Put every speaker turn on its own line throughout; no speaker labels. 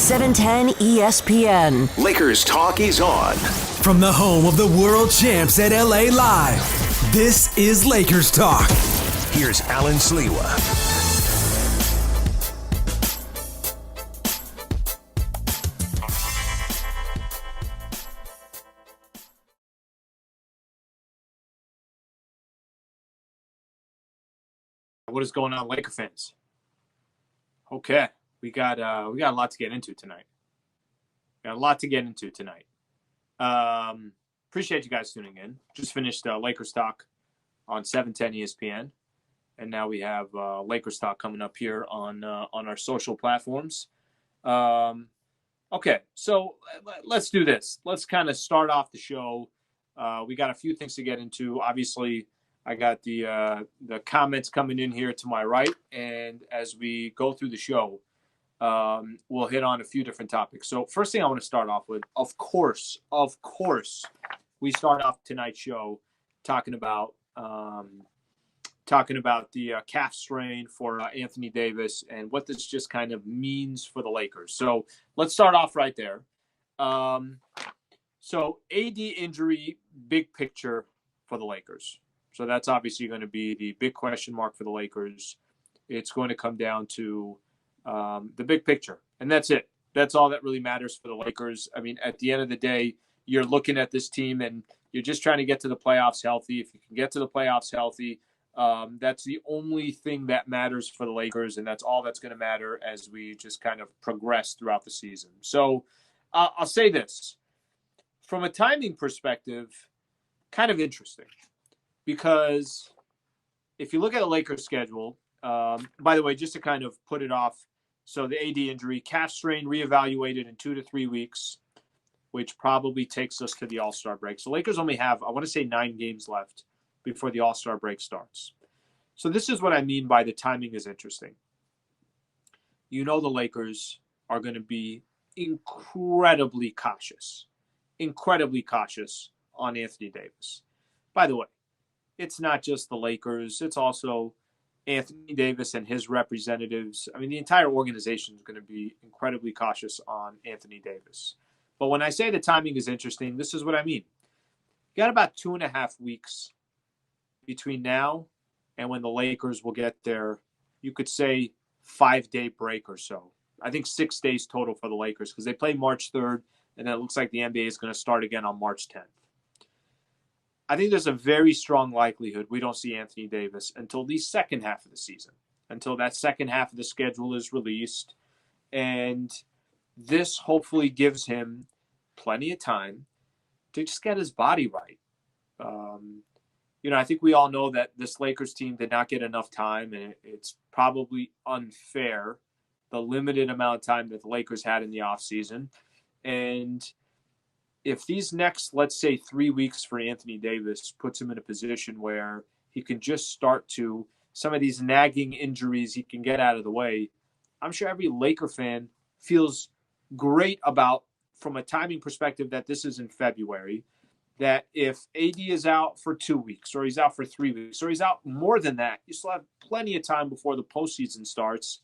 710 ESPN.
Lakers talk is on.
From the home of the world champs at LA Live, this is Lakers Talk.
Here's Allen Sliwa.
What is going on, Laker fans? Okay, we got a lot to get into tonight. Appreciate you guys tuning in. Just finished Lakers Talk on 710 ESPN, and now we have Lakers Talk coming up here on our social platforms. Okay, so let's do this. Let's kind of start off the show. We got a few things to get into. Obviously, I got the comments coming in here to my right, and as we go through the show, we'll hit on a few different topics. So first thing I want to start off with, of course, we start off tonight's show talking about the calf strain for Anthony Davis and what this just kind of means for the Lakers. So let's start off right there. So AD injury, big picture for the Lakers. So that's obviously going to be the big question mark for the Lakers. It's going to come down to the big picture, and that's it. That's all that really matters for the Lakers. I mean, at the end of the day, you're looking at this team, and you're just trying to get to the playoffs healthy. If you can get to the playoffs healthy, that's the only thing that matters for the Lakers, and that's all that's going to matter as we just kind of progress throughout the season. So I'll say this. From a timing perspective, kind of interesting. Because if you look at the Lakers schedule, by the way, just to kind of put it off, so the AD injury, calf strain reevaluated in 2 to 3 weeks, which probably takes us to the All-Star break. So Lakers only have, I want to say, 9 games left before the All-Star break starts. So this is what I mean by the timing is interesting. You know the Lakers are going to be incredibly cautious on Anthony Davis. By the way, it's not just the Lakers. It's also Anthony Davis and his representatives. I mean, the entire organization is going to be incredibly cautious on Anthony Davis. But when I say the timing is interesting, this is what I mean. You got about 2.5 weeks between now and when the Lakers will get their, you could say, 5-day break or so. I think 6 days total for the Lakers because they play March 3rd, and then it looks like the NBA is going to start again on March 10th. I think there's a very strong likelihood we don't see Anthony Davis until the second half of the season, until that second half of the schedule is released. And this hopefully gives him plenty of time to just get his body right. I think we all know that this Lakers team did not get enough time, and it's probably unfair, the limited amount of time that the Lakers had in the offseason. And if these next, let's say, 3 weeks for Anthony Davis puts him in a position where he can just start to, some of these nagging injuries he can get out of the way, I'm sure every Laker fan feels great about, from a timing perspective, that this is in February, that if AD is out for 2 weeks or he's out for 3 weeks or he's out more than that, you still have plenty of time before the postseason starts.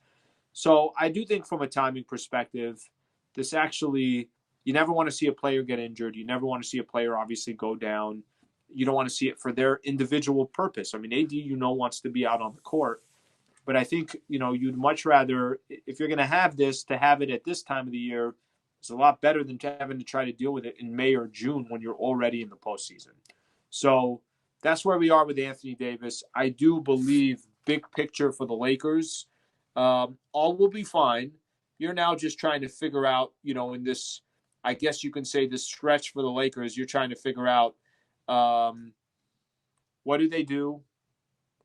So I do think from a timing perspective, this actually, you never want to see a player get injured. You never want to see a player obviously go down. You don't want to see it for their individual purpose. I mean, AD, wants to be out on the court. But I think, you'd much rather, if you're going to have this, to have it at this time of the year is a lot better than having to try to deal with it in May or June when you're already in the postseason. So that's where we are with Anthony Davis. I do believe, big picture for the Lakers, all will be fine. You're now just trying to figure out, in this, I guess you can say, this stretch for the Lakers, you're trying to figure out what do they do?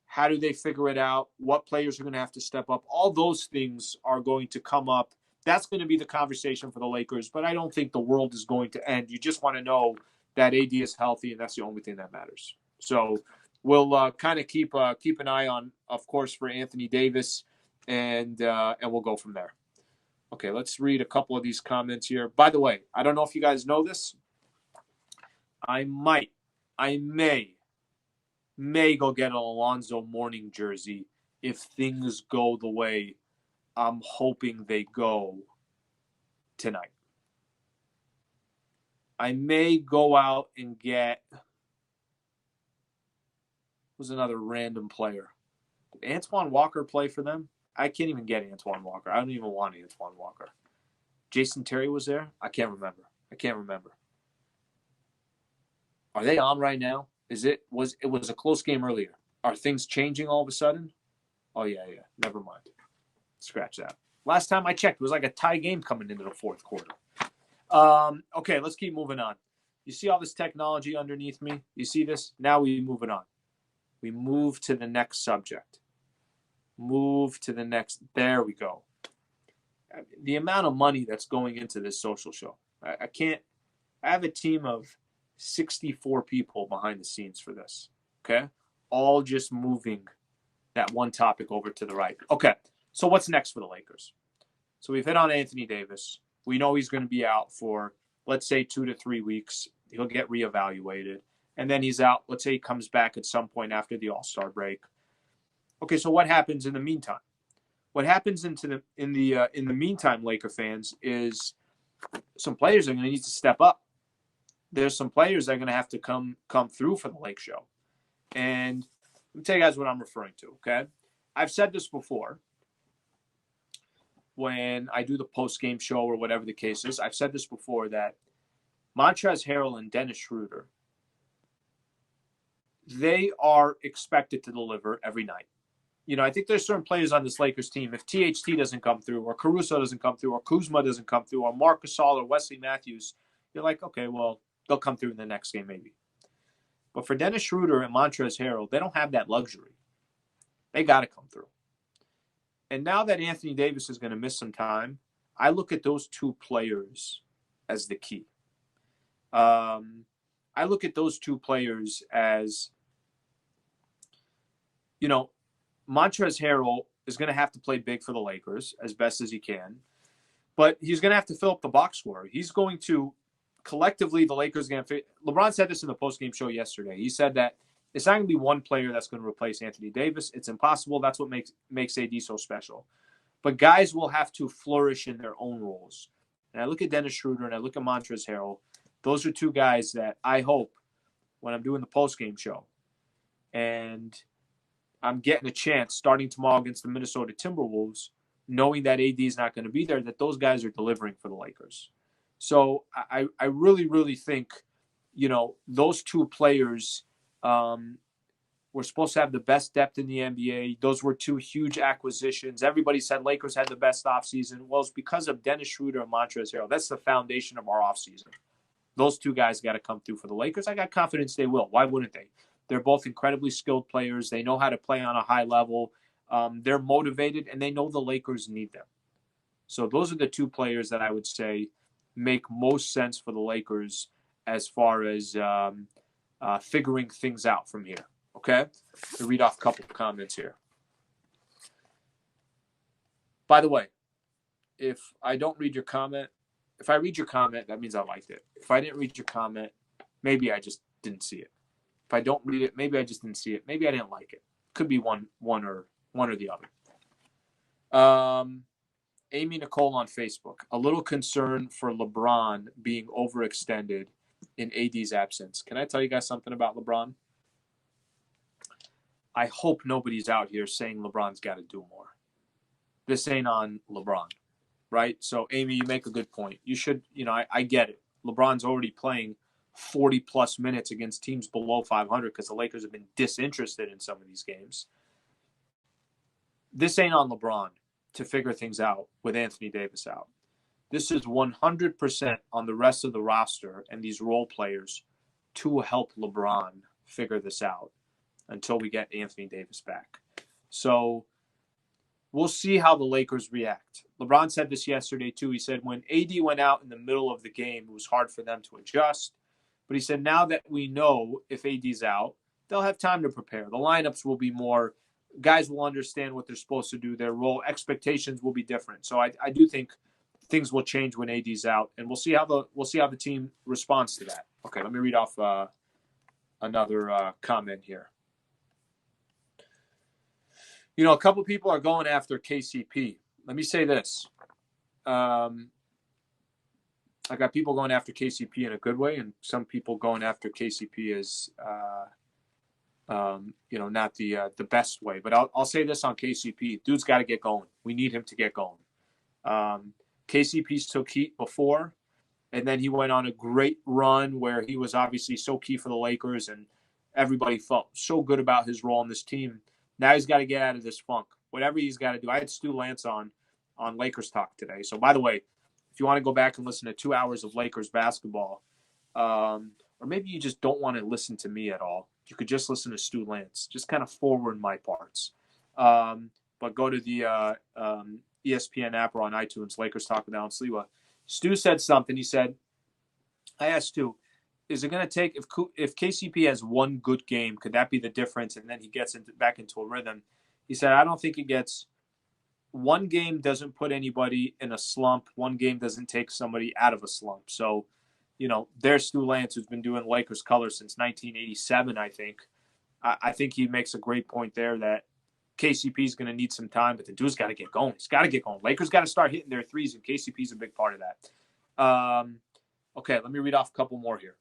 How do they figure it out? What players are going to have to step up? All those things are going to come up. That's going to be the conversation for the Lakers, but I don't think the world is going to end. You just want to know that AD is healthy, and that's the only thing that matters. So we'll kind of keep an eye on, of course, for Anthony Davis, and we'll go from there. Okay, let's read a couple of these comments here. By the way, I don't know if you guys know this. I may go get an Alonzo Mourning jersey if things go the way I'm hoping they go tonight. I may go out and get, who's another random player? Did Antoine Walker play for them? I can't even get Antoine Walker. I don't even want Antoine Walker. Jason Terry was there? I can't remember. Are they on right now? It was a close game earlier. Are things changing all of a sudden? Oh, yeah. Never mind. Scratch that. Last time I checked, it was like a tie game coming into the fourth quarter. Okay, let's keep moving on. You see all this technology underneath me? You see this? Now we're moving on. We move to the next subject. There we go. The amount of money that's going into this social show. I have a team of 64 people behind the scenes for this. Okay? All just moving that one topic over to the right. Okay, so what's next for the Lakers? So we've hit on Anthony Davis. We know he's going to be out for, let's say, 2 to 3 weeks. He'll get reevaluated. And then he's out. Let's say he comes back at some point after the All-Star break. Okay, so what happens in the meantime? What happens in the meantime, Laker fans, is some players are going to need to step up. There's some players that are going to have to come through for the Lake Show. And let me tell you guys what I'm referring to, okay? I've said this before when I do the post-game show or whatever the case is. I've said this before that Montrezl Harrell and Dennis Schroeder, they are expected to deliver every night. You know, I think there's certain players on this Lakers team. If THT doesn't come through, or Caruso doesn't come through, or Kuzma doesn't come through, or Marc Gasol or Wesley Matthews, you're like, okay, well, they'll come through in the next game maybe. But for Dennis Schroeder and Montrezl Harrell, they don't have that luxury. They got to come through. And now that Anthony Davis is going to miss some time, I look at those two players as the key. I look at those two players as, you know, Montrezl Harrell is going to have to play big for the Lakers as best as he can, but he's going to have to fill up the box score. He's going to, collectively, the Lakers are going to – LeBron said this in the postgame show yesterday. He said that it's not going to be one player that's going to replace Anthony Davis. It's impossible. That's what makes AD so special. But guys will have to flourish in their own roles. And I look at Dennis Schroeder and I look at Montrezl Harrell. Those are two guys that I hope when I'm doing the postgame show and I'm getting a chance starting tomorrow against the Minnesota Timberwolves, knowing that AD is not going to be there, that those guys are delivering for the Lakers. So I really, really think, you know, those two players were supposed to have the best depth in the NBA. Those were two huge acquisitions. Everybody said Lakers had the best offseason. Well, it's because of Dennis Schroeder and Montrezl Harrell. That's the foundation of our offseason. Those two guys got to come through for the Lakers. I got confidence they will. Why wouldn't they? They're both incredibly skilled players. They know how to play on a high level. They're motivated, and they know the Lakers need them. So those are the two players that I would say make most sense for the Lakers as far as figuring things out from here. Okay? To read off a couple of comments here. By the way, if I don't read your comment, if I read your comment, that means I liked it. If I didn't read your comment, maybe I just didn't see it. If I don't read it, maybe I just didn't see it. Maybe I didn't like it. Could be one or the other. Amy Nicole on Facebook. A little concern for LeBron being overextended in AD's absence. Can I tell you guys something about LeBron? I hope nobody's out here saying LeBron's got to do more. This ain't on LeBron, right? So, Amy, you make a good point. You should, you know, I get it. LeBron's already playing 40-plus minutes against teams below 500 because the Lakers have been disinterested in some of these games. This ain't on LeBron to figure things out with Anthony Davis out. This is 100% on the rest of the roster and these role players to help LeBron figure this out until we get Anthony Davis back. So we'll see how the Lakers react. LeBron said this yesterday, too. He said when AD went out in the middle of the game, it was hard for them to adjust. But he said now that we know if AD's out, they'll have time to prepare. The lineups will be more – guys will understand what they're supposed to do. Their role expectations will be different. So I do think things will change when AD's out, and we'll see how the team responds to that. Okay, let me read off another comment here. You know, a couple people are going after KCP. Let me say this. I got people going after KCP in a good way, and some people going after KCP as not the best way. But I'll say this on KCP: dude's got to get going. We need him to get going. KCP's took heat before, and then he went on a great run where he was obviously so key for the Lakers, and everybody felt so good about his role on this team. Now he's got to get out of this funk. Whatever he's got to do. I had Stu Lance on Lakers Talk today. So, by the way, if you want to go back and listen to 2 hours of Lakers basketball, or maybe you just don't want to listen to me at all, you could just listen to Stu Lance. Just kind of forward my parts. But go to the ESPN app or on iTunes, Lakers Talk with Allen Sliwa. Stu said something. He said, I asked Stu, is it going to take, if KCP has one good game, could that be the difference? And then he gets back into a rhythm. He said, I don't think it gets, one game doesn't put anybody in a slump. One game doesn't take somebody out of a slump. So, there's Stu Lance, who's been doing Lakers colors since 1987, I think. I think he makes a great point there that KCP is going to need some time, but the dude's got to get going. He's got to get going. Lakers got to start hitting their threes, and KCP's a big part of that. Okay, let me read off a couple more here.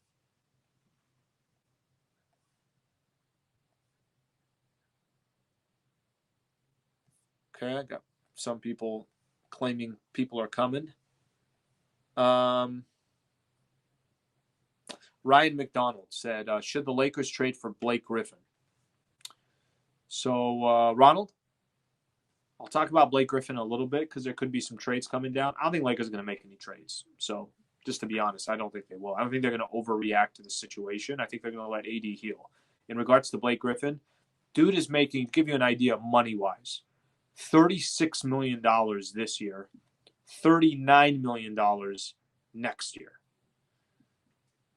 Okay, I got some people claiming people are coming. Ryan McDonald said, should the Lakers trade for Blake Griffin? So, Ronald, I'll talk about Blake Griffin a little bit because there could be some trades coming down. I don't think Lakers are going to make any trades. So, just to be honest, I don't think they will. I don't think they're going to overreact to the situation. I think they're going to let AD heal. In regards to Blake Griffin, dude is making, to give you an idea money-wise, $36 million this year, $39 million next year.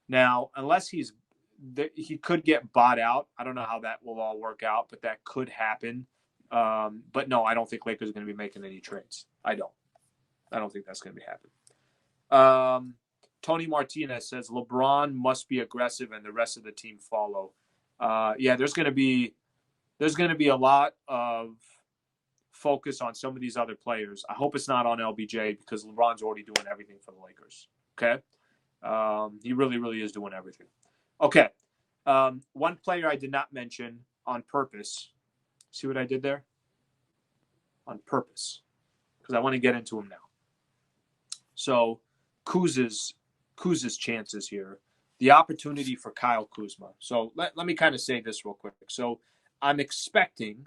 Now, unless he could get bought out. I don't know how that will all work out, but that could happen. But no, I don't think Lakers are going to be making any trades. I don't think that's going to be happening. Tony Martinez says LeBron must be aggressive and the rest of the team follow. Yeah, there's going to be a lot of focus on some of these other players. I hope it's not on LBJ because LeBron's already doing everything for the Lakers. Okay. He really, really is doing everything. Okay. One player I did not mention on purpose. See what I did there? On purpose. Because I want to get into him now. So Kuz's chances here. The opportunity for Kyle Kuzma. So let me kind of say this real quick. So I'm expecting,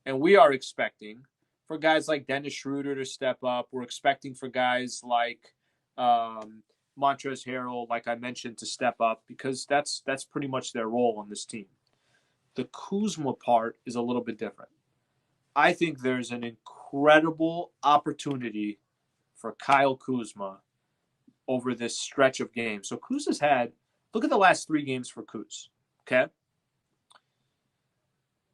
and we are expecting, for guys like Dennis Schroeder to step up. We're expecting for guys like Montrezl Harrell, like I mentioned, to step up because that's pretty much their role on this team. The Kuzma part is a little bit different. I think there's an incredible opportunity for Kyle Kuzma over this stretch of games. So Kuzma's had, look at the last 3 games for Kuz, okay?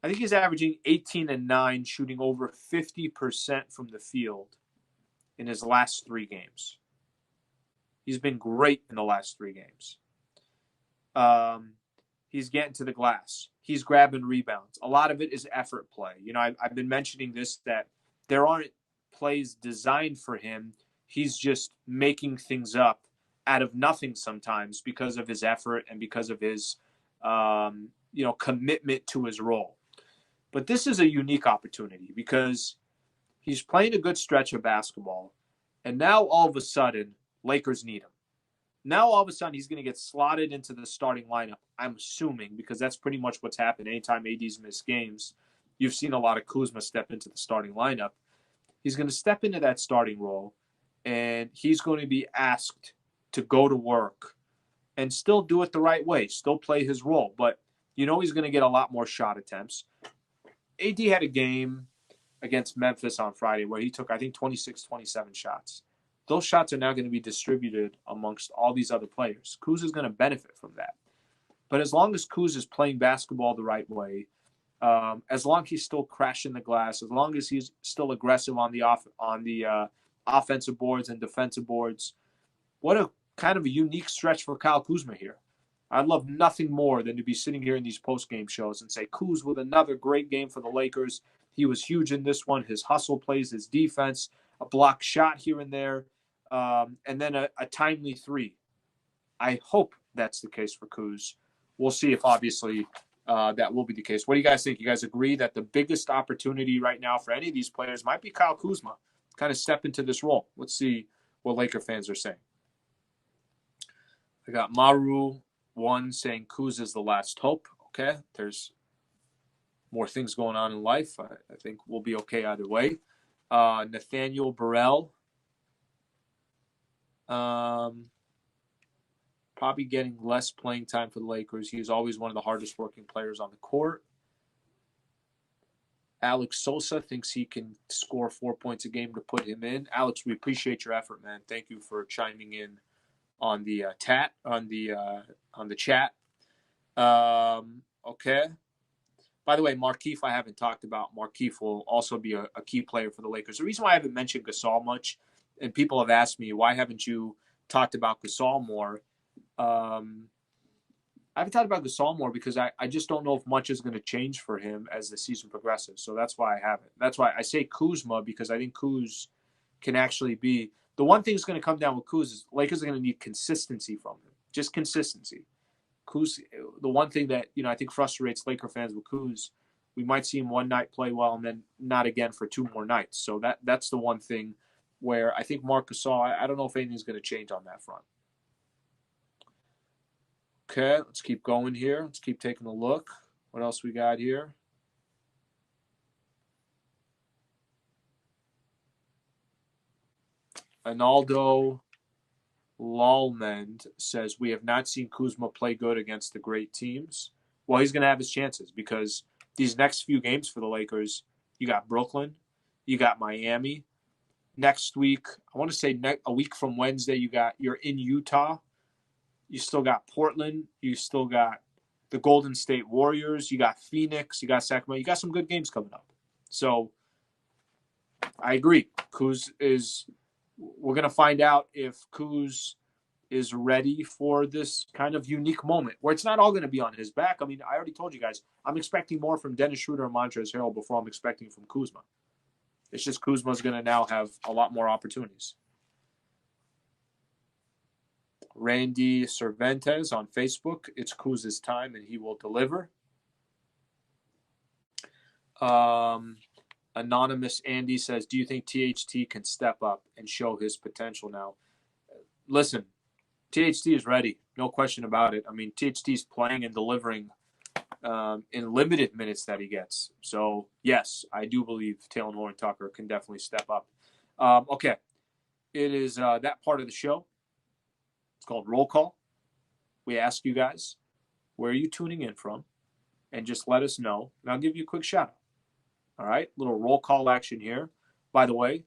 I think he's averaging 18 and 9, shooting over 50% from the field in his last 3 games. He's been great in the last 3 games. He's getting to the glass. He's grabbing rebounds. A lot of it is effort play. I've been mentioning this, that there aren't plays designed for him. He's just making things up out of nothing sometimes because of his effort and because of his, commitment to his role. But this is a unique opportunity because he's playing a good stretch of basketball, and now all of a sudden, Lakers need him. Now all of a sudden, he's going to get slotted into the starting lineup, I'm assuming, because that's pretty much what's happened. Anytime AD's missed games, you've seen a lot of Kuzma step into the starting lineup. He's going to step into that starting role, and he's going to be asked to go to work and still do it the right way, still play his role. But he's going to get a lot more shot attempts. AD had a game against Memphis on Friday where he took, I think, 26, 27 shots. Those shots are now going to be distributed amongst all these other players. Kuz is going to benefit from that. But as long as Kuz is playing basketball the right way, as long as he's still crashing the glass, as long as he's still aggressive on the offensive boards and defensive boards, what a kind of a unique stretch for Kyle Kuzma here. I'd love nothing more than to be sitting here in these post-game shows and say, Kuz with another great game for the Lakers. He was huge in this one. His hustle plays, his defense, a block shot here and there. and then a timely 3. I hope that's the case for Kuz. We'll see if obviously that will be the case. What do you guys think? You guys agree that the biggest opportunity right now for any of these players might be Kyle Kuzma, kind of step into this role? Let's see what Laker fans are saying. I got Maru1 saying Kuz is the last hope. Okay, there's more things going on in life. I think we'll be okay either way. Nathaniel Burrell. Probably getting less playing time for the Lakers. He is always one of the hardest working players on the court. Alex Sosa thinks he can score 4 points a game to put him in. Alex, we appreciate your effort, man. Thank you for chiming in on the chat. Okay. By the way, Markieff, I haven't talked about. Markieff will also be a key player for the Lakers. The reason why I haven't mentioned Gasol much, and people have asked me, why haven't you talked about Gasol more? I haven't talked about Gasol more because I just don't know if much is going to change for him as the season progresses. So that's why I haven't. That's why I say Kuzma, because I think Kuz can actually be – the one thing that's going to come down with Kuz is Lakers are going to need consistency from him. Just consistency. Kuz, the one thing that, I think frustrates Laker fans with Kuz, we might see him one night play well and then not again for 2 more nights. So that's the one thing where I think Marc Gasol, I don't know if anything's going to change on that front. Okay, let's keep going here. Let's keep taking a look. What else we got here? Analdo Lalmend says, we have not seen Kuzma play good against the great teams. Well, he's going to have his chances because these next few games for the Lakers, you got Brooklyn, you got Miami. Next week, I want to say a week from Wednesday, you're in Utah. You still got Portland. You still got the Golden State Warriors. You got Phoenix. You got Sacramento. You got some good games coming up. So I agree. We're going to find out if Kuz is ready for this kind of unique moment where it's not all going to be on his back. I mean, I already told you guys, I'm expecting more from Dennis Schroeder and Montrezl Harrell before I'm expecting from Kuzma. It's just Kuzma's going to now have a lot more opportunities. Randy Cervantes on Facebook. It's Kuz's time and he will deliver. Anonymous Andy says, do you think THT can step up and show his potential now? Listen, THT is ready. No question about it. I mean, THT is playing and delivering in limited minutes that he gets. So, yes, I do believe Taylor Horton-Tucker can definitely step up. Okay. It is that part of the show. It's called Roll Call. We ask you guys, where are you tuning in from? And just let us know. And I'll give you a quick shout out. All right? Little roll call action here. By the way,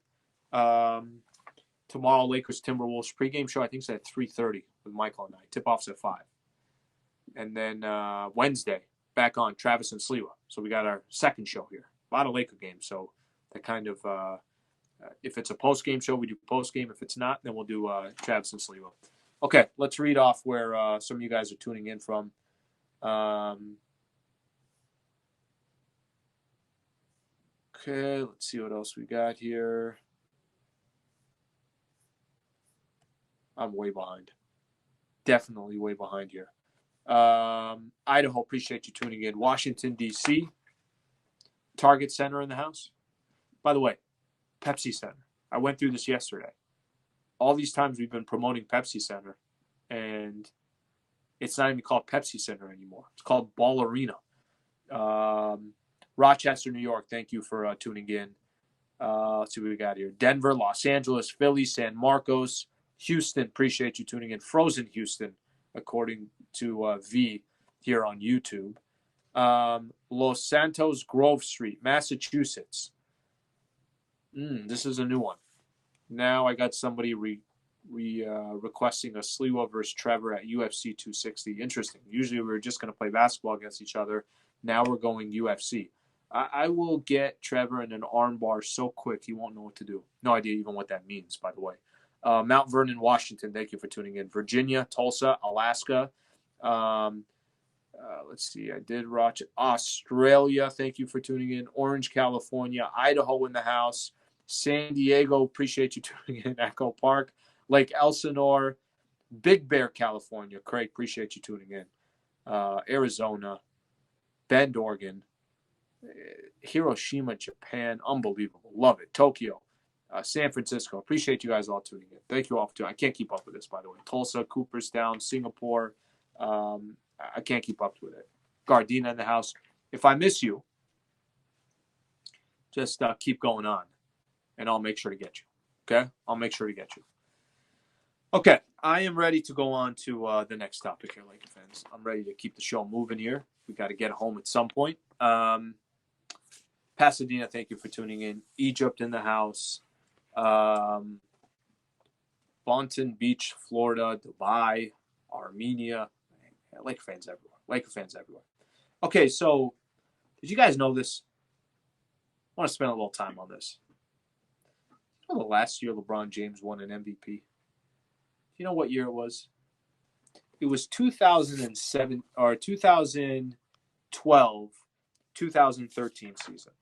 tomorrow, Lakers Timberwolves pregame show, I think it's at 3:30 with Michael and I. Tip-off's at 5. And then Wednesday, back on Travis and Sliwa. So we got our second show here. A lot of Laker games. So that kind of, if it's a post-game show, we do post-game. If it's not, then we'll do Travis and Sliwa. Okay, let's read off where some of you guys are tuning in from. Okay, let's see what else we got here. I'm way behind. Definitely way behind here. Idaho, appreciate you tuning in. Washington, D.C., Target Center in the house. By the way, Pepsi Center. I went through this yesterday. All these times we've been promoting Pepsi Center, and it's not even called Pepsi Center anymore. It's called Ball Arena. Rochester, New York, thank you for tuning in. Let's see what we got here. Denver, Los Angeles, Philly, San Marcos, Houston, appreciate you tuning in. Frozen Houston, according to V here on YouTube. Los Santos, Grove Street, Massachusetts. This is a new one. Now I got somebody requesting a Sliwa versus Trevor at UFC 260. Interesting. Usually we were just going to play basketball against each other. Now we're going UFC. I will get Trevor in an armbar so quick he won't know what to do. No idea even what that means, by the way. Mount Vernon, Washington, thank you for tuning in. Virginia, Tulsa, Alaska. Let's see, I did Rochester. Australia, thank you for tuning in. Orange, California. Idaho in the house. San Diego, appreciate you tuning in. Echo Park. Lake Elsinore, Big Bear, California. Craig, appreciate you tuning in. Arizona, Bend, Oregon, Hiroshima, Japan. Unbelievable. Love it. Tokyo, San Francisco. Appreciate you guys all tuning in. Thank you all for tuning in. I can't keep up with this, by the way. Tulsa, Cooperstown, Singapore. I can't keep up with it. Gardena in the house. If I miss you, just keep going on, and I'll make sure to get you. Okay? I'll make sure to get you. Okay, I am ready to go on to the next topic here, Laker fans. I'm ready to keep the show moving here. We got to get home at some point. Pasadena, thank you for tuning in. Egypt in the house. Boynton Beach, Florida, Dubai, Armenia. Laker fans everywhere. Laker fans everywhere. Okay, so did you guys know this? I want to spend a little time on this. You know the last year LeBron James won an MVP? Do you know what year it was? It was 2007 or 2012, 2013 season.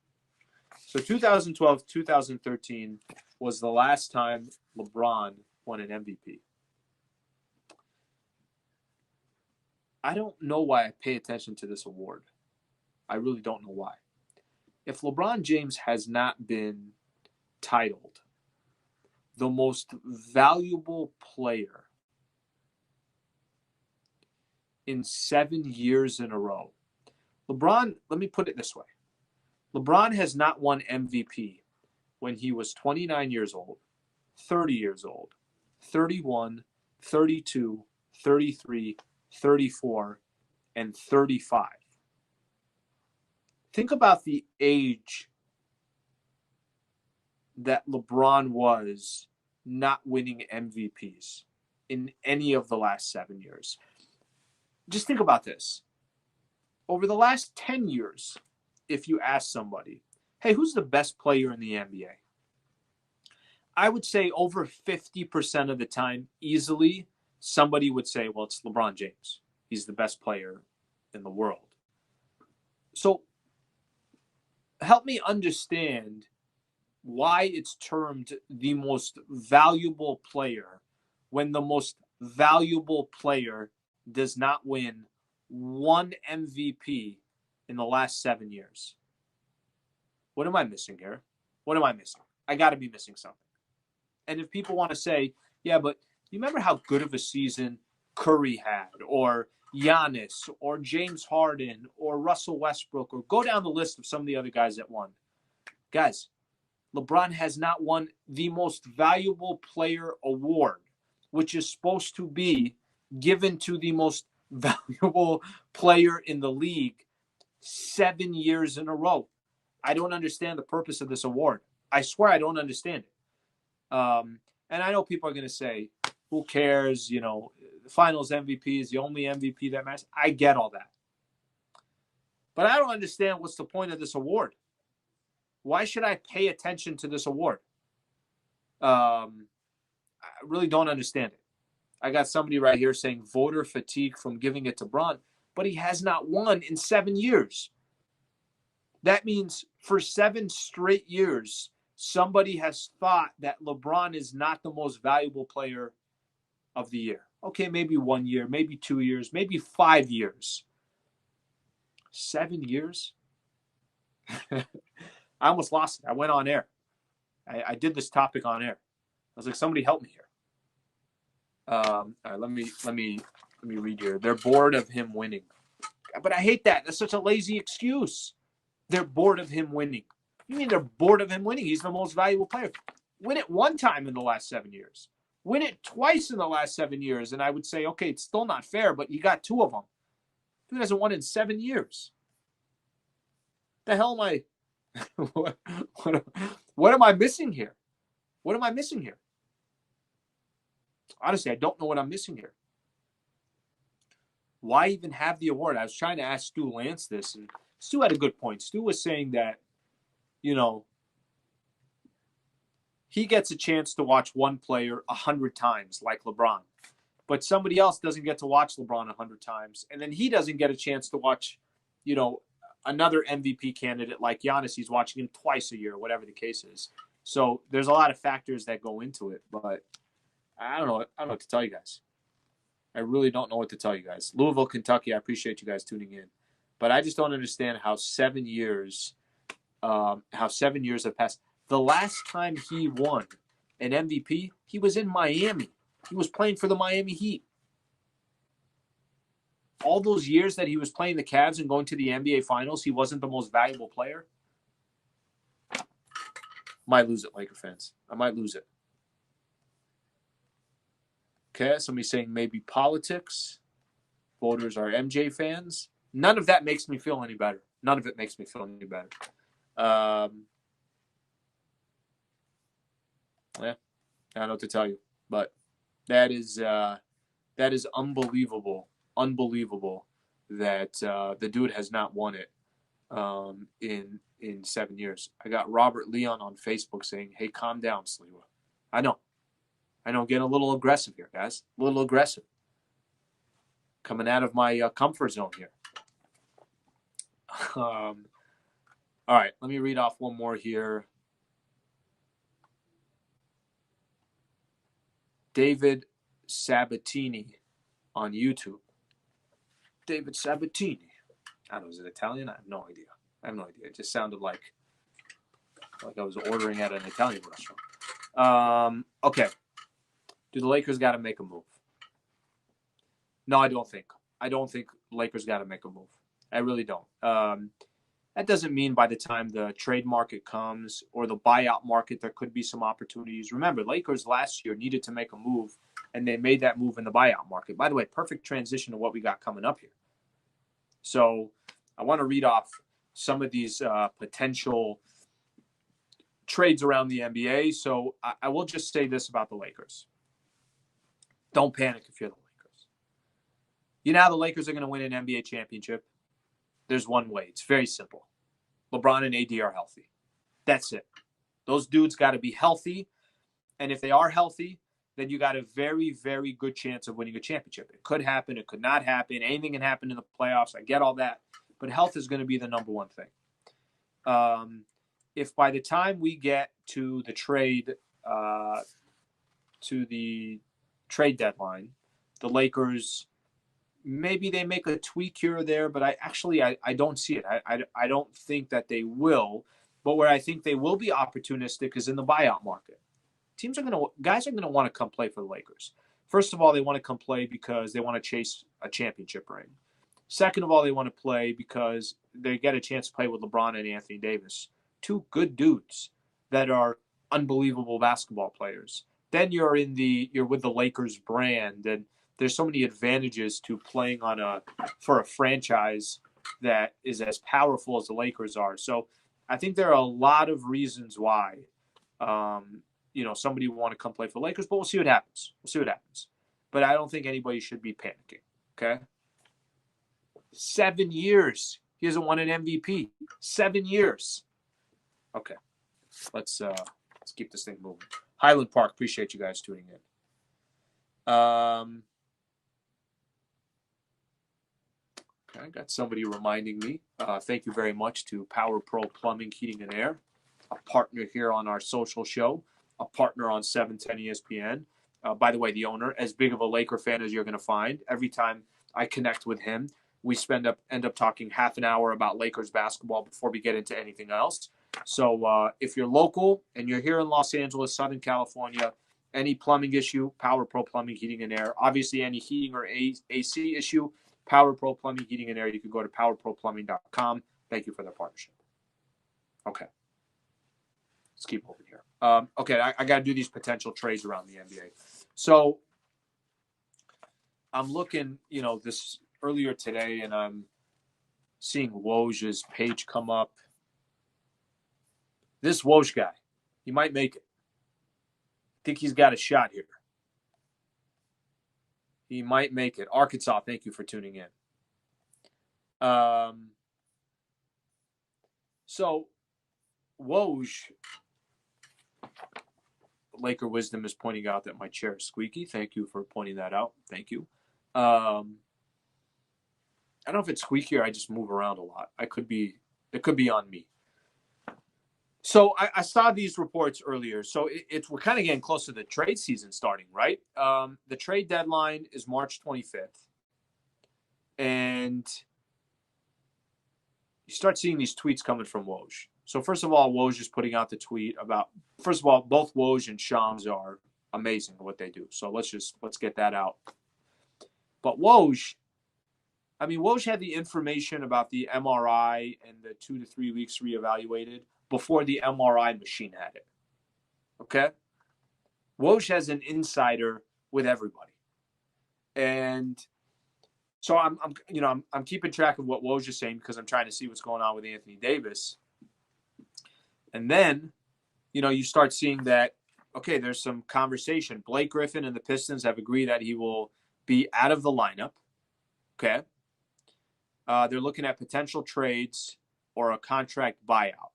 So 2012, 2013 was the last time LeBron won an MVP. I don't know why I pay attention to this award. I really don't know why. If LeBron James has not been titled the most valuable player in 7 years in a row, LeBron, let me put it this way. LeBron has not won MVP when he was 29 years old, 30 years old, 31, 32, 33, 34, and 35. Think about the age that LeBron was not winning MVPs in any of the last 7 years. Just think about this. Over the last 10 years, if you ask somebody, hey, who's the best player in the NBA? I would say over 50% of the time, easily, somebody would say, well, it's LeBron James. He's the best player in the world. So help me understand why it's termed the most valuable player when the most valuable player does not win one MVP in the last 7 years. What am I missing here? What am I missing? I got to be missing something. And if people want to say, yeah, but you remember how good of a season Curry had, or Giannis, or James Harden, or Russell Westbrook, or go down the list of some of the other guys that won. Guys, LeBron has not won the most valuable player award, which is supposed to be given to the most valuable player in the league 7 years in a row. I don't understand the purpose of this award. I swear I don't understand it. And I know people are going to say, who cares? You know, the finals MVP is the only MVP that matters. I get all that. But I don't understand what's the point of this award. Why should I pay attention to this award? I really don't understand it. I got somebody right here saying voter fatigue from giving it to Bron, but he has not won in 7 years. That means for 7 straight years, somebody has thought that LeBron is not the most valuable player of the year. Okay, maybe 1 year, maybe 2 years, maybe 5 years. 7 years? I almost lost it. I went on air. I did this topic on air. I was like, somebody help me here. All right, let me read here. They're bored of him winning. But I hate that. That's such a lazy excuse. They're bored of him winning. You mean they're bored of him winning? He's the most valuable player. Win it one time in the last 7 years. Win it twice in the last 7 years. And I would say, okay, it's still not fair, but you got 2 of them. Dude hasn't won in 7 years. The hell am I? What am I missing here? What am I missing here? Honestly, I don't know what I'm missing here. Why even have the award? I was trying to ask Stu Lance this, and Stu had a good point. Stu was saying that, you know, he gets a chance to watch one player 100 times like LeBron, but somebody else doesn't get to watch LeBron 100 times, and then he doesn't get a chance to watch, you know, another MVP candidate like Giannis. He's watching him twice a year, whatever the case is. So there's a lot of factors that go into it, but I don't know. I don't know what to tell you guys. I really don't know what to tell you guys. Louisville, Kentucky. I appreciate you guys tuning in, but I just don't understand how 7 years have passed. The last time he won an MVP, he was in Miami. He was playing for the Miami Heat. All those years that he was playing the Cavs and going to the NBA Finals, he wasn't the most valuable player. Might lose it, Laker fans. I might lose it. Okay, somebody's saying maybe politics. Voters are MJ fans. None of that makes me feel any better. None of it makes me feel any better. Yeah, I don't know what to tell you, but that is unbelievable. Unbelievable that the dude has not won it in 7 years. I got Robert Leon on Facebook saying, "Hey, calm down, Sliwa." I know, getting a little aggressive here, guys. A little aggressive. Coming out of my comfort zone here. All right, let me read off one more here. David Sabatini on YouTube. David Sabatini. I don't know, is it Italian? I have no idea. It just sounded like I was ordering at an Italian restaurant. Okay. Do the Lakers got to make a move? No, I don't think. I don't think Lakers got to make a move. I really don't. That doesn't mean by the time the trade market comes or the buyout market, there could be some opportunities. Remember, Lakers last year needed to make a move, and they made that move in the buyout market. By the way, perfect transition to what we got coming up here. So I want to read off some of these potential trades around the NBA. So I will just say this about the Lakers. Don't panic if you're the Lakers. You know how the Lakers are going to win an NBA championship? There's one way. It's very simple. LeBron and AD are healthy. That's it. Those dudes got to be healthy. And if they are healthy, then you got a very, very good chance of winning a championship. It could happen. It could not happen. Anything can happen in the playoffs. I get all that. But health is going to be the number one thing. If by the time we get to the trade deadline, the Lakers, maybe they make a tweak here or there, but I don't see it. I don't think that they will. But where I think they will be opportunistic is in the buyout market. Guys are gonna want to come play for the Lakers. First of all, they want to come play because they want to chase a championship ring. Second of all, they want to play because they get a chance to play with LeBron and Anthony Davis, two good dudes that are unbelievable basketball players. Then you're with the Lakers brand, and there's so many advantages to playing for a franchise that is as powerful as the Lakers are. So I think there are a lot of reasons why, somebody would want to come play for the Lakers, but we'll see what happens. But I don't think anybody should be panicking. Okay. 7 years. He hasn't won an MVP. 7 years. Okay. Let's keep this thing moving. Highland Park, appreciate you guys tuning in. Okay, I got somebody reminding me. Thank you very much to Power Pro Plumbing, Heating, and Air, a partner here on our social show, a partner on 710 ESPN. By the way, the owner, as big of a Laker fan as you're going to find. Every time I connect with him, we end up talking half an hour about Lakers basketball before we get into anything else. So if you're local and you're here in Los Angeles, Southern California, any plumbing issue, Power Pro Plumbing, Heating, and Air. Obviously, any heating or AC issue, Power Pro Plumbing, Heating, and Air. You can go to powerproplumbing.com. Thank you for their partnership. Okay. Let's keep moving here. Okay, I got to do these potential trades around the NBA. So I'm looking, this earlier today, and I'm seeing Woj's page come up. This Woj guy, he might make it. I think he's got a shot here. He might make it. Arkansas, thank you for tuning in. So, Woj, Laker Wisdom is pointing out that my chair is squeaky. Thank you for pointing that out. Thank you. I don't know if it's squeaky or I just move around a lot. It could be on me. So I saw these reports earlier. So we're kind of getting close to the trade season starting, right? The trade deadline is March 25th. And you start seeing these tweets coming from Woj. So first of all, Woj is putting out the tweet about, first of all, both Woj and Shams are amazing at what they do. So let's get that out. But Woj had the information about the MRI and the 2 to 3 weeks reevaluated before the MRI machine had it. Okay? Woj has an insider with everybody. And so I'm keeping track of what Woj is saying because I'm trying to see what's going on with Anthony Davis. And then, you start seeing that, okay, there's some conversation. Blake Griffin and the Pistons have agreed that he will be out of the lineup. Okay. They're looking at potential trades or a contract buyout.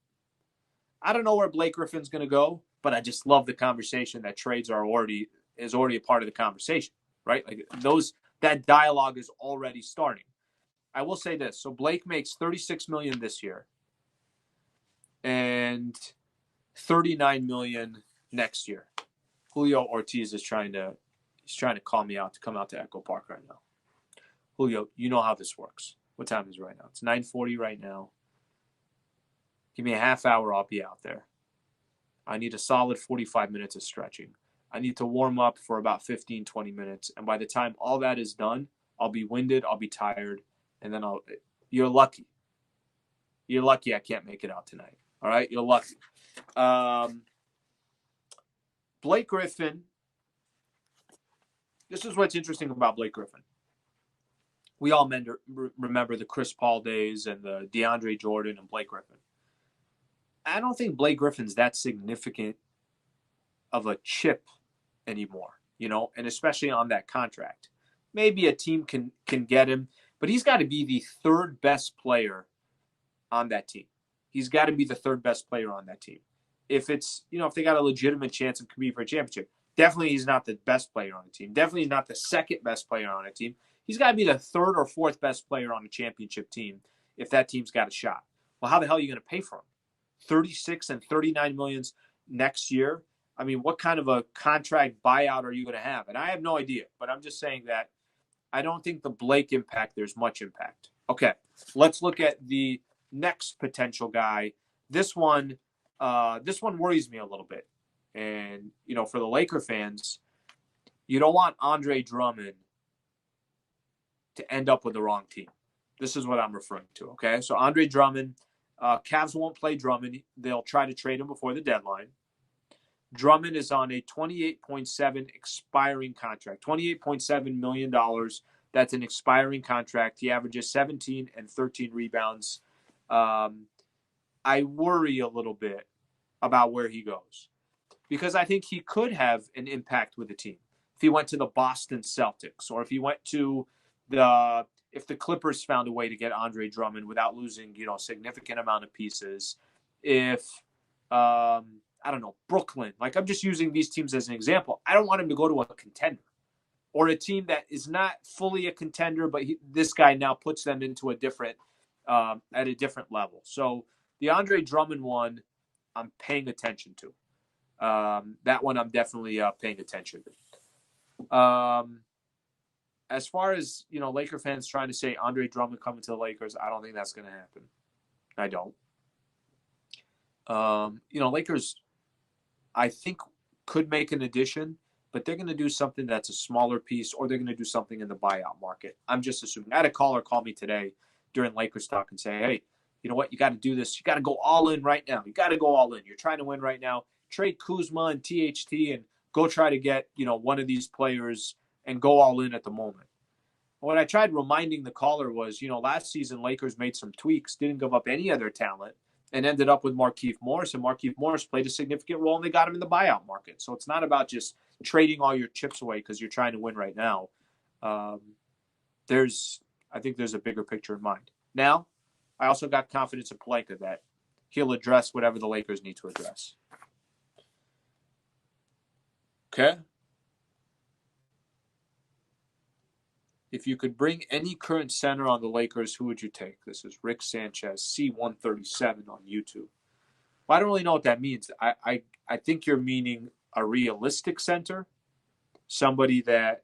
I don't know where Blake Griffin's going to go, but I just love the conversation that trades is already a part of the conversation, right? Like that dialogue is already starting. I will say this. So Blake makes $36 million this year and $39 million next year. Julio Ortiz is trying to call me out to come out to Echo Park right now. Julio, you know how this works. What time is it right now? It's 9:40 right now. Give me a half hour, I'll be out there. I need a solid 45 minutes of stretching. I need to warm up for about 15, 20 minutes. And by the time all that is done, I'll be winded, I'll be tired, and then you're lucky. You're lucky I can't make it out tonight. All right? You're lucky. Blake Griffin, this is what's interesting about Blake Griffin. We all remember the Chris Paul days and the DeAndre Jordan and Blake Griffin. I don't think Blake Griffin's that significant of a chip anymore, and especially on that contract. Maybe a team can get him, but he's got to be the third best player on that team. He's got to be the third best player on that team. If it's, if they got a legitimate chance of competing for a championship, definitely he's not the best player on the team. Definitely not the second best player on a team. He's got to be the third or fourth best player on a championship team if that team's got a shot. Well, how the hell are you going to pay for him? 36 and 39 millions next year. I mean, what kind of a contract buyout are you going to have? And I have no idea, but I'm just saying that I don't think the Blake impact, there's much impact. Okay, let's look at the next potential guy. This one worries me a little bit. And, for the Laker fans, you don't want Andre Drummond to end up with the wrong team. This is what I'm referring to, okay? So Andre Drummond, Cavs won't play Drummond. They'll try to trade him before the deadline. Drummond is on a $28.7 expiring contract, $28.7 million. That's an expiring contract. He averages 17 and 13 rebounds. I worry a little bit about where he goes because I think he could have an impact with the team. If he went to the Boston Celtics or if he went to if the Clippers found a way to get Andre Drummond without losing, a significant amount of pieces, if, I don't know, Brooklyn, like I'm just using these teams as an example. I don't want him to go to a contender or a team that is not fully a contender, but this guy now puts them into at a different level. So the Andre Drummond one, I'm paying attention to. That one I'm definitely paying attention to. As far as, Laker fans trying to say Andre Drummond coming to the Lakers, I don't think that's going to happen. I don't. Lakers, I think, could make an addition, but they're going to do something that's a smaller piece or they're going to do something in the buyout market. I'm just assuming. I had a caller call me today during Lakers talk and say, hey, you know what? You got to do this. You got to go all in right now. You got to go all in. You're trying to win right now. Trade Kuzma and THT and go try to get, one of these players and go all in at the moment. What I tried reminding the caller was, last season Lakers made some tweaks, didn't give up any other talent, and ended up with Markieff Morris. And Markieff Morris played a significant role, and they got him in the buyout market. So it's not about just trading all your chips away because you're trying to win right now. I think there's a bigger picture in mind. Now, I also got confidence in Pelinka that he'll address whatever the Lakers need to address. Okay? If you could bring any current center on the Lakers, who would you take? This is Rick Sanchez, C137 on YouTube. I don't really know what that means. I think you're meaning a realistic center, somebody that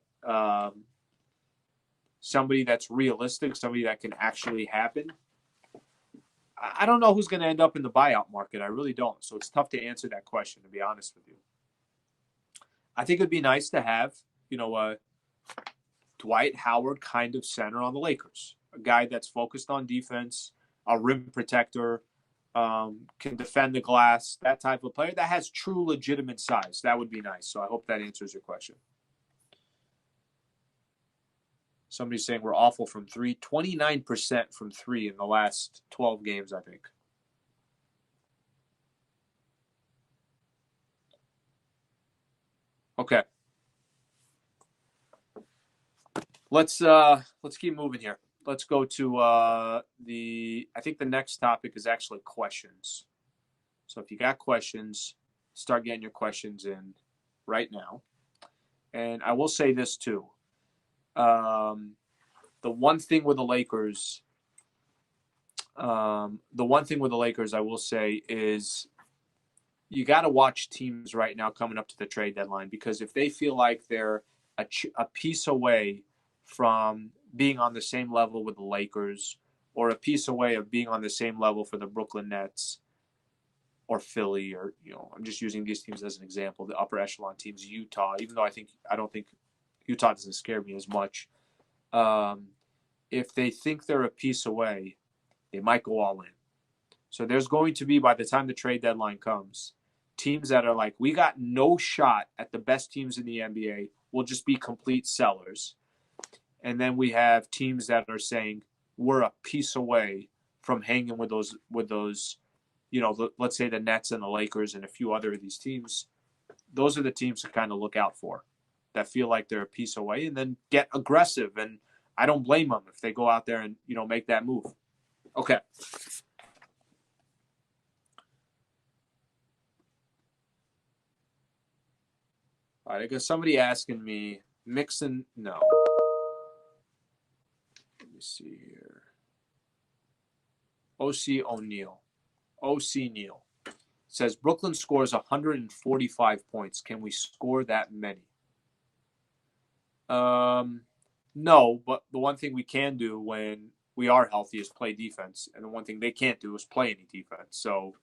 somebody that's realistic, somebody that can actually happen. I don't know who's going to end up in the buyout market. I really don't. So it's tough to answer that question, to be honest with you. I think it'd be nice to have, a Dwight Howard kind of center on the Lakers, a guy that's focused on defense, a rim protector, can defend the glass, that type of player that has true legitimate size. That would be nice. So I hope that answers your question. Somebody's saying we're awful from three. 29% from three in the last 12 games, I think. Okay. Let's keep moving here. Let's go to I think the next topic is actually questions. So if you got questions, start getting your questions in right now. And I will say this too. The one thing with the Lakers, I will say is you got to watch teams right now coming up to the trade deadline, because if they feel like they're a piece away from being on the same level with the Lakers, or a piece away of being on the same level for the Brooklyn Nets or Philly, or, I'm just using these teams as an example, the upper echelon teams, Utah, even though I don't think Utah doesn't scare me as much. If they think they're a piece away, they might go all in. So there's going to be, by the time the trade deadline comes, teams that are like, we got no shot at the best teams in the NBA. We'll just be complete sellers. And then we have teams that are saying we're a piece away from hanging with those, let's say the Nets and the Lakers and a few other of these teams. Those are the teams to kind of look out for, that feel like they're a piece away, and then get aggressive. And I don't blame them if they go out there and, make that move. Okay. All right, I got somebody asking me, Mixon, no. Let me see here. OC Neal says Brooklyn scores 145 points. Can we score that many? No, but the one thing we can do when we are healthy is play defense, and the one thing they can't do is play any defense. So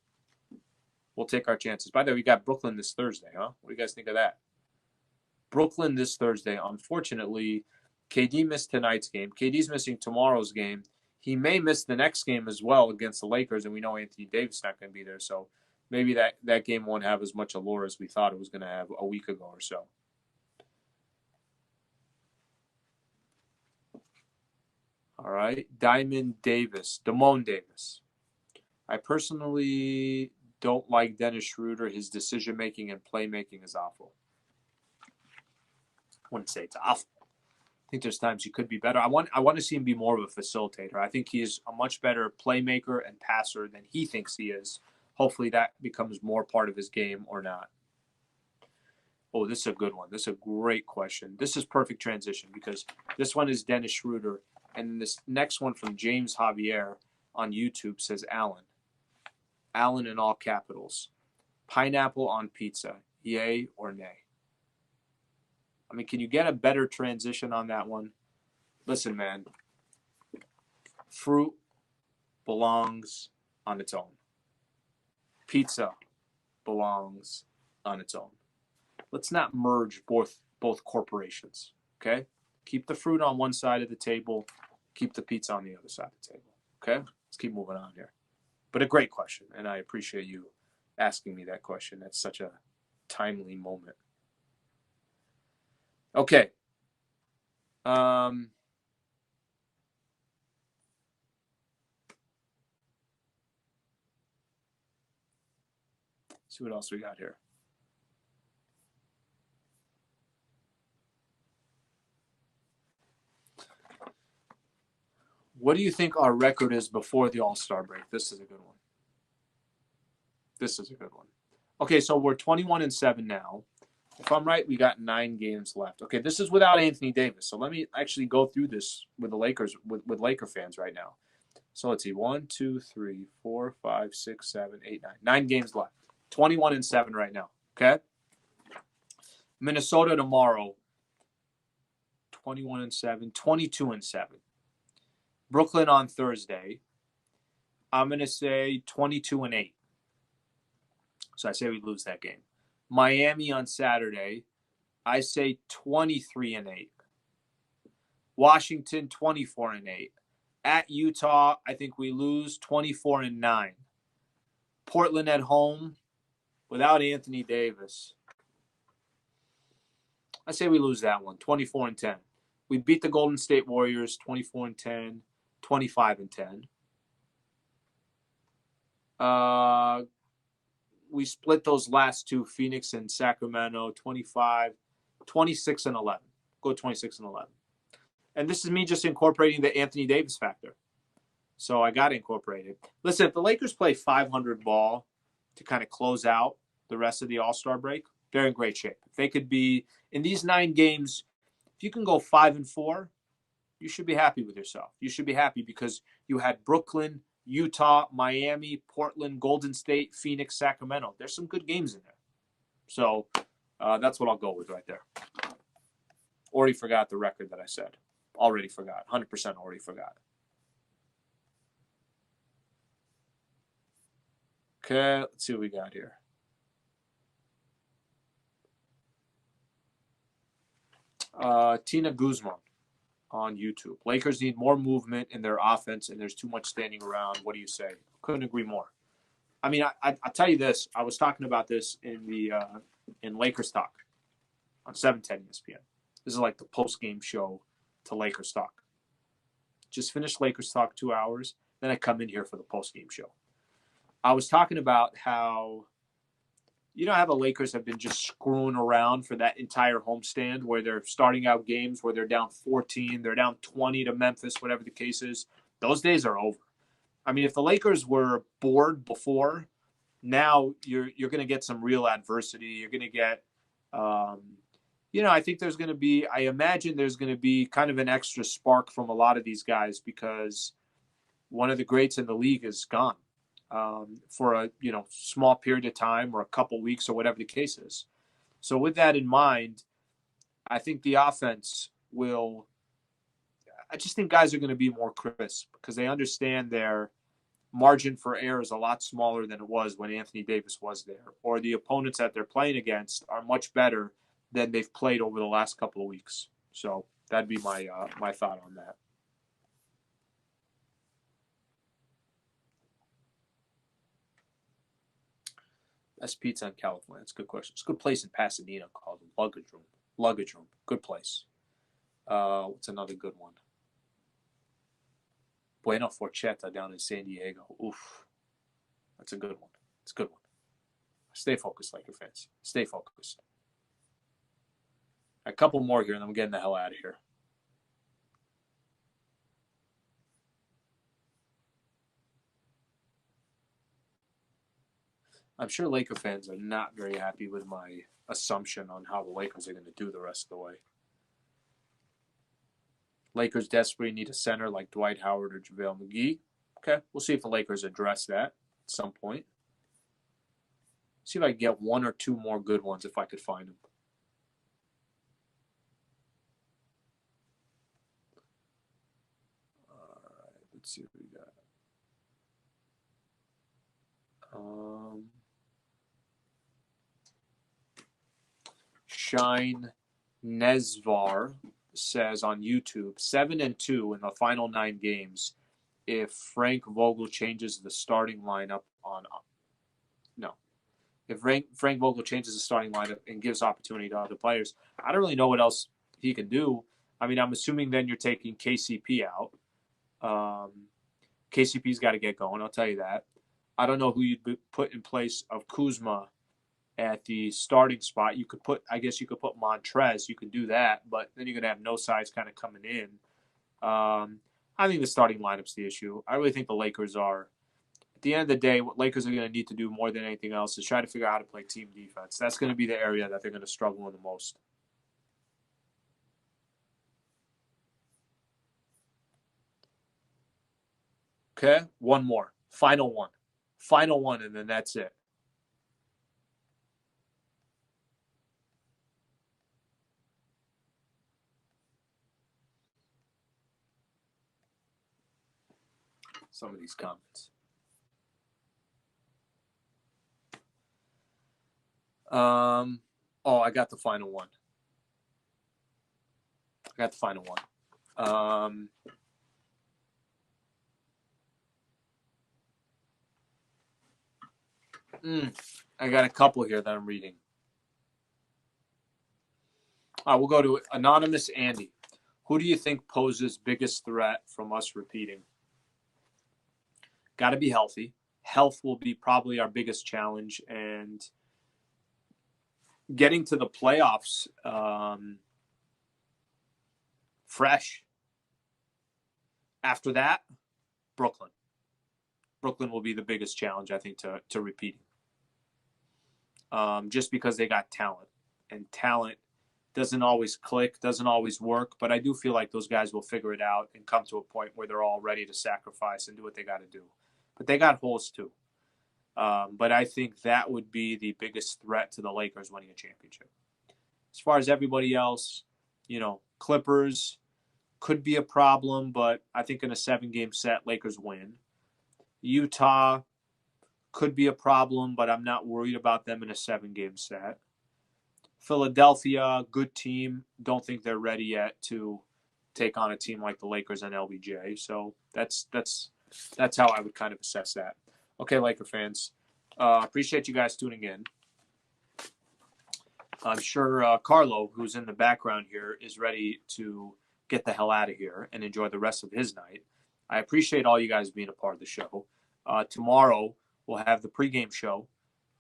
we'll take our chances. By the way, we got Brooklyn this Thursday, huh? What do you guys think of that? Brooklyn this Thursday. Unfortunately, KD missed tonight's game. KD's missing tomorrow's game. He may miss the next game as well against the Lakers, and we know Anthony Davis is not going to be there. So maybe that game won't have as much allure as we thought it was going to have a week ago or so. All right. Damone Davis. I personally don't like Dennis Schroeder. His decision-making and playmaking is awful. I wouldn't say it's awful. I think there's times he could be better. I want to see him be more of a facilitator. I think he is a much better playmaker and passer than he thinks he is. Hopefully that becomes more part of his game or not. Oh, this is a good one. This is a great question. This is perfect transition, because this one is Dennis Schroeder, and this next one from James Javier on YouTube says Allen. Allen in all capitals. Pineapple on pizza, yay or nay? I mean, can you get a better transition on that one? Listen, man. Fruit belongs on its own. Pizza belongs on its own. Let's not merge both corporations, okay? Keep the fruit on one side of the table. Keep the pizza on the other side of the table, okay? Let's keep moving on here. But a great question, and I appreciate you asking me that question. That's such a timely moment. Okay. See what else we got here. What do you think our record is before the All-Star break? This is a good one. Okay, so we're 21-7 now. If I'm right, we got 9 games left. Okay, this is without Anthony Davis. So let me actually go through this with the Lakers, with Laker fans right now. So let's see. 1, 2, 3, 4, 5, 6, 7, 8, 9. 9 games left. 21-7 right now. Okay. Minnesota tomorrow. 21-7. 22-7. Brooklyn on Thursday. I'm going to say 22-8. So I say we lose that game. Miami on Saturday. I say 23-8. Washington 24-8. At Utah, I think we lose 24-9. Portland at home without Anthony Davis. I say we lose that one, 24-10. We beat the Golden State Warriors 24-10, 25-10. We split those last two, Phoenix and Sacramento, 26-11. Go 26-11. And this is me just incorporating the Anthony Davis factor. So I got to incorporate it. Listen, if the Lakers play 500 ball to kind of close out the rest of the All-Star break, they're in great shape. If they could be, in these 9 games, if you can go 5-4, you should be happy with yourself. You should be happy because you had Brooklyn, Utah, Miami, Portland, Golden State, Phoenix, Sacramento. There's some good games in there. So that's what I'll go with right there. Already forgot the record that I said. Already forgot. 100% already forgot. Okay, let's see what we got here. Tina Guzman on YouTube. Lakers need more movement in their offense, and there's too much standing around. What do you say? Couldn't agree more. I mean, I'll tell you this. I was talking about this in Lakers Talk on 710 ESPN. This is like the post-game show to Lakers Talk. Just finished Lakers Talk 2 hours. Then I come in here for the post-game show. I was talking about how, how the Lakers have been just screwing around for that entire homestand where they're starting out games where they're down 14, they're down 20 to Memphis, whatever the case is. Those days are over. I mean, if the Lakers were bored before, now you're going to get some real adversity. You're going to get, I think there's going to be, I imagine there's going to be kind of an extra spark from a lot of these guys because one of the greats in the league is gone. For a small period of time or a couple weeks or whatever the case is. So with that in mind, I think the offense I just think guys are going to be more crisp because they understand their margin for error is a lot smaller than it was when Anthony Davis was there, or the opponents that they're playing against are much better than they've played over the last couple of weeks. So that'd be my thought on that. Best pizza in California. That's a good question. It's a good place in Pasadena called Luggage Room. Luggage Room. Good place. What's another good one? Bueno Forchetta down in San Diego. Oof. That's a good one. It's a good one. Stay focused, Laker fans. Stay focused. A couple more here, and I'm getting the hell out of here. I'm sure Laker fans are not very happy with my assumption on how the Lakers are going to do the rest of the way. Lakers desperately need a center like Dwight Howard or JaVale McGee. Okay, we'll see if the Lakers address that at some point. See if I can get 1 or 2 more good ones if I could find them. All right, let's see what we got. Shine Nesvar says on YouTube, 7-2 in the final 9 games if Frank Vogel changes the starting lineup if Frank Vogel changes the starting lineup and gives opportunity to other players. I don't really know what else he can do. I mean, I'm assuming then you're taking KCP out. KCP's got to get going, I'll tell you that. I don't know who you'd put in place of Kuzma at the starting spot. You could put Montrez. You could do that, but then you're going to have no size kind of coming in. I think the starting lineup's the issue. I really think the Lakers are, at the end of the day, what Lakers are going to need to do more than anything else is try to figure out how to play team defense. That's going to be the area that they're going to struggle in the most. Okay, one more. Final one. Final one, and then that's it. Some of these comments. I got the final one. I got a couple here that I'm reading. We'll go to Anonymous Andy. Who do you think poses biggest threat from us repeating? Got to be healthy. Health will be probably our biggest challenge, and getting to the playoffs fresh. After that, Brooklyn. Brooklyn will be the biggest challenge, I think, to repeating. Just because they got talent, and talent doesn't always click, doesn't always work, but I do feel like those guys will figure it out and come to a point where they're all ready to sacrifice and do what they got to do. But they got holes too. But I think that would be the biggest threat to the Lakers winning a championship. As far as everybody else, Clippers could be a problem, but I think in a 7-game set, Lakers win. Utah could be a problem, but I'm not worried about them in a 7-game set. Philadelphia, good team. Don't think they're ready yet to take on a team like the Lakers and LBJ. So that's how I would kind of assess that. Okay, Laker fans, appreciate you guys tuning in. I'm sure Carlo, who's in the background here, is ready to get the hell out of here and enjoy the rest of his night. I appreciate all you guys being a part of the show. Tomorrow, we'll have the pregame show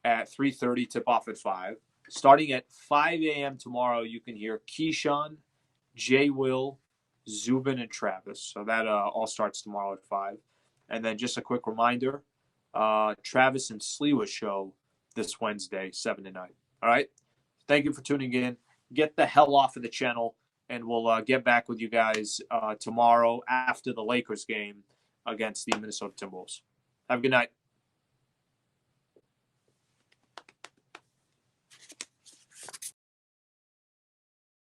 at 3:30, tip-off at 5. Starting at 5 a.m. tomorrow, you can hear Keyshawn, Jay Will, Zubin, and Travis. So that all starts tomorrow at 5. And then just a quick reminder, Travis and Sliwa show this Wednesday, 7 to 9. All right? Thank you for tuning in. Get the hell off of the channel, and we'll get back with you guys tomorrow after the Lakers game against the Minnesota Timberwolves. Have a good night.